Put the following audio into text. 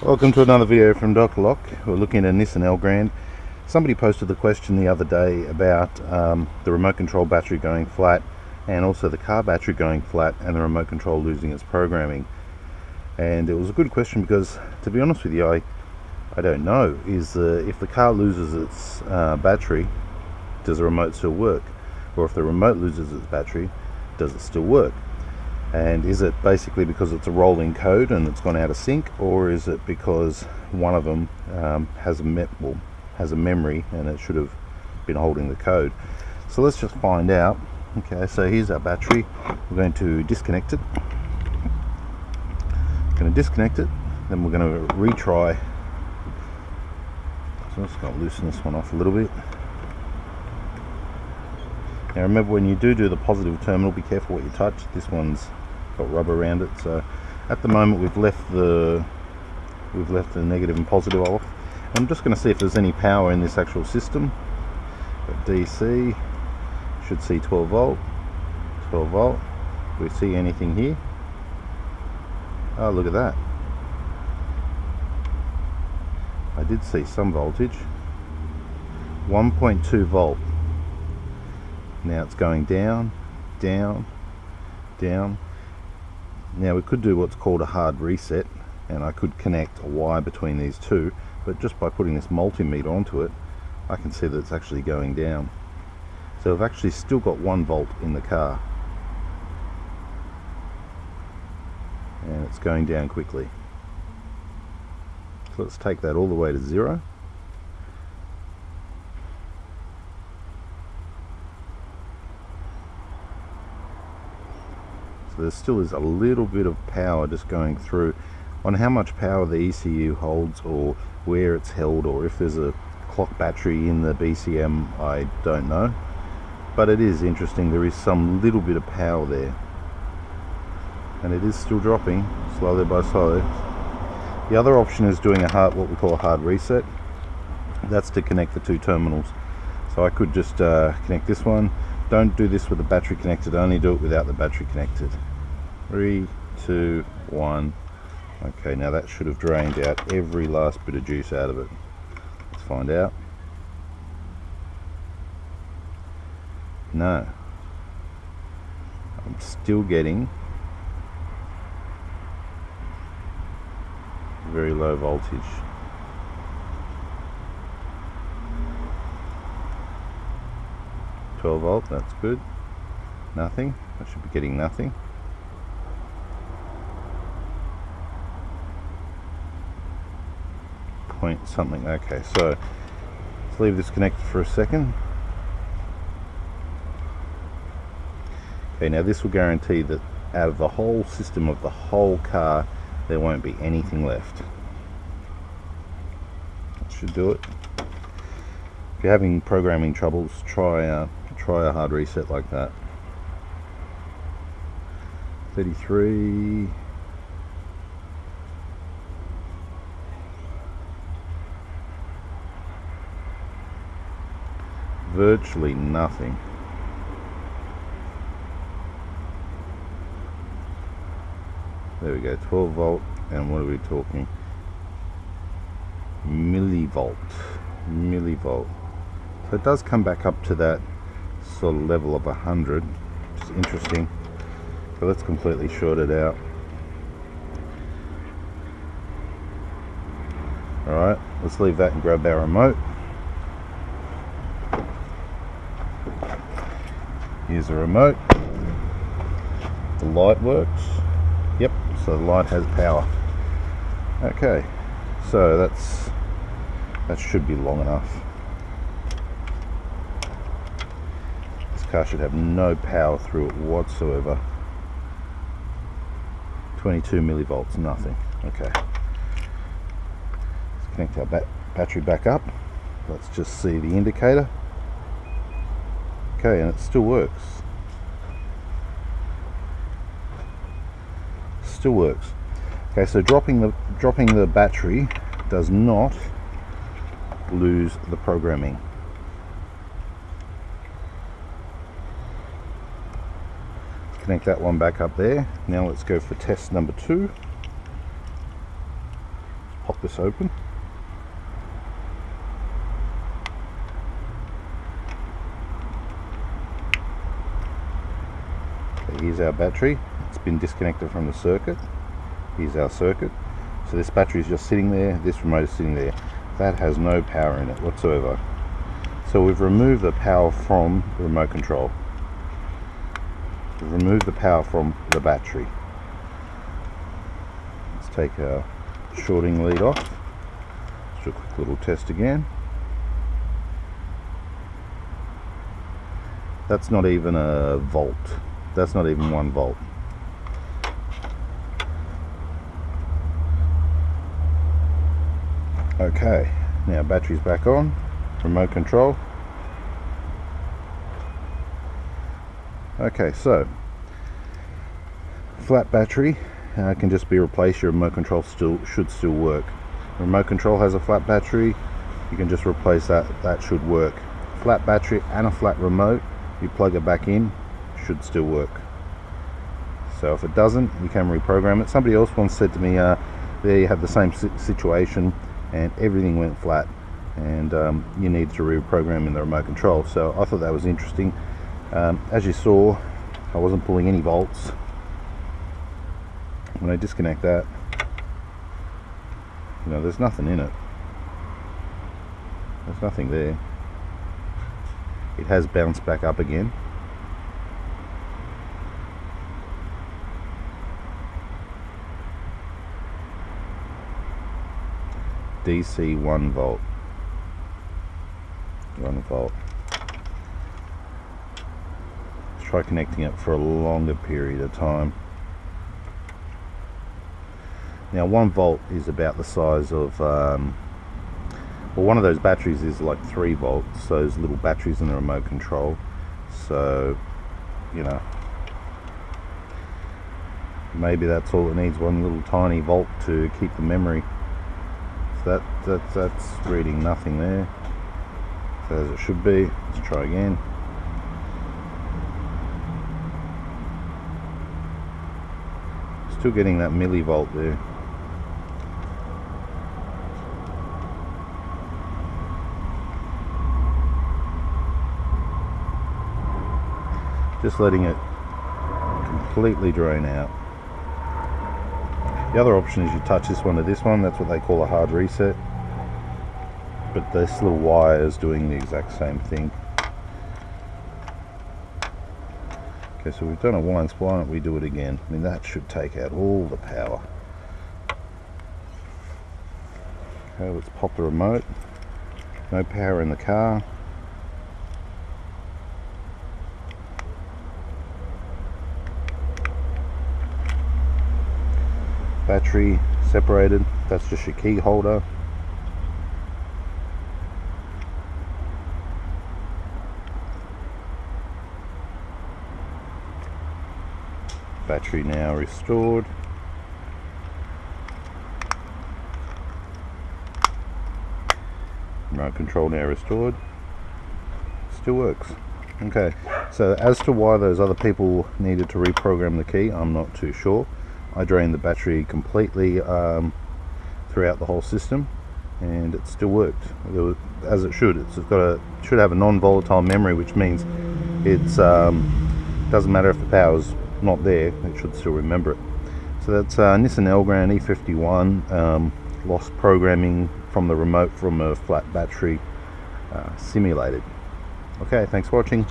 Welcome to another video from Dr. Lock. We're looking at a Nissan Elgrand. Somebody posted the question the other day about the remote control battery going flat and also the car battery going flat and the remote control losing its programming. And it was a good question because, to be honest with you, I don't know. If the car loses its battery, does the remote still work? Or if the remote loses its battery, does it still work? And is it basically because it's a rolling code and it's gone out of sync, or is it because one of them has a memory and it should have been holding the code? So let's just find out. Okay, so here's our battery. We're going to disconnect it. Then we're going to retry. So I'm just going to loosen this one off a little bit. Now remember, when you do the positive terminal, be careful what you touch. This one's got rubber around it, so at the moment we've left the negative and positive off. I'm just going to see if there's any power in this actual system. Got DC, should see 12 volt. Do we see anything here? Oh, look at that. I did see some voltage. 1.2 volt. Now it's going down, down, down. Now we could do what's called a hard reset, and I could connect a wire between these two, but just by putting this multimeter onto it, I can see that it's actually going down. So I've actually still got 1 volt in the car, and it's going down quickly. So let's take that all the way to 0. There still is a little bit of power just going through. On how much power the ECU holds, or where it's held, or if there's a clock battery in the BCM, I don't know. But it is interesting, there is some little bit of power there. And it is still dropping, slowly by slowly. The other option is doing what we call a hard reset. That's to connect the 2 terminals. So I could just connect this one. Don't do this with the battery connected, only do it without the battery connected. 3, 2, 1. Okay, now that should have drained out every last bit of juice out of it. Let's find out. No. I'm still getting very low voltage. $12 volt, that's good. Nothing. I should be getting nothing. Point something. Okay, so let's leave this connected for a second. Okay, now this will guarantee that out of the whole system of the whole car, there won't be anything left. That should do it. If you're having programming troubles, try a hard reset like that. 33. Virtually nothing. There we go, 12 volt, and what are we talking? Millivolt. So it does come back up to that sort of level of 100, which is interesting. So let's completely short it out. Alright, let's leave that and grab our remote. Here's the remote. The light works. Yep, so the light has power. Okay, so that should be long enough. This car should have no power through it whatsoever. 22 millivolts, nothing. Okay, let's connect our battery back up. Let's just see the indicator. Okay, and it still works. Okay, so dropping the battery does not lose the programming. Let's connect that one back up there. Now let's go for test number 2. pop this open. Here's our battery. It's been disconnected from the circuit. Here's our circuit. So this battery is just sitting there, this remote is sitting there. That has no power in it whatsoever. So we've removed the power from the remote control. We've removed the power from the battery. Let's take our shorting lead off. Let's do a quick little test again. That's not even a volt. That's not even 1 volt. Okay, now battery's back on, remote control. Okay, so flat battery can just be replaced. Your remote control should still work. Remote control has a flat battery, you can just replace that. That should work. Flat battery and a flat remote, you plug it back in, should still work. So if it doesn't, you can reprogram it. Somebody else once said to me, they had the same situation and everything went flat, and you need to reprogram in the remote control. So I thought that was interesting. As you saw, I wasn't pulling any volts. When I disconnect that, you know, there's nothing in it. There's nothing there. It has bounced back up again. DC 1 volt. 1 volt. Let's try connecting it for a longer period of time. Now 1 volt is about the size of well, one of those batteries is like 3 volts, so those little batteries in the remote control. So, you know, maybe that's all it needs, 1 little tiny volt to keep the memory. So that's reading nothing there. So as it should be. Let's try again. Still getting that millivolt there. Just letting it completely drain out. The other option is you touch this one to this one. That's what they call a hard reset. But this little wire is doing the exact same thing. Okay, so we've done it once. Why don't we do it again? I mean, that should take out all the power. Okay, let's pop the remote. No power in the car. Battery separated, that's just your key holder. Battery now restored. Remote control now restored. Still works. Okay, so as to why those other people needed to reprogram the key, I'm not too sure. I drained the battery completely throughout the whole system, and it still worked as it should. Should have a non-volatile memory, which means it's doesn't matter if the power's not there, it should still remember it. So that's Nissan Elgrand E51 lost programming from the remote from a flat battery simulated. Okay, thanks for watching.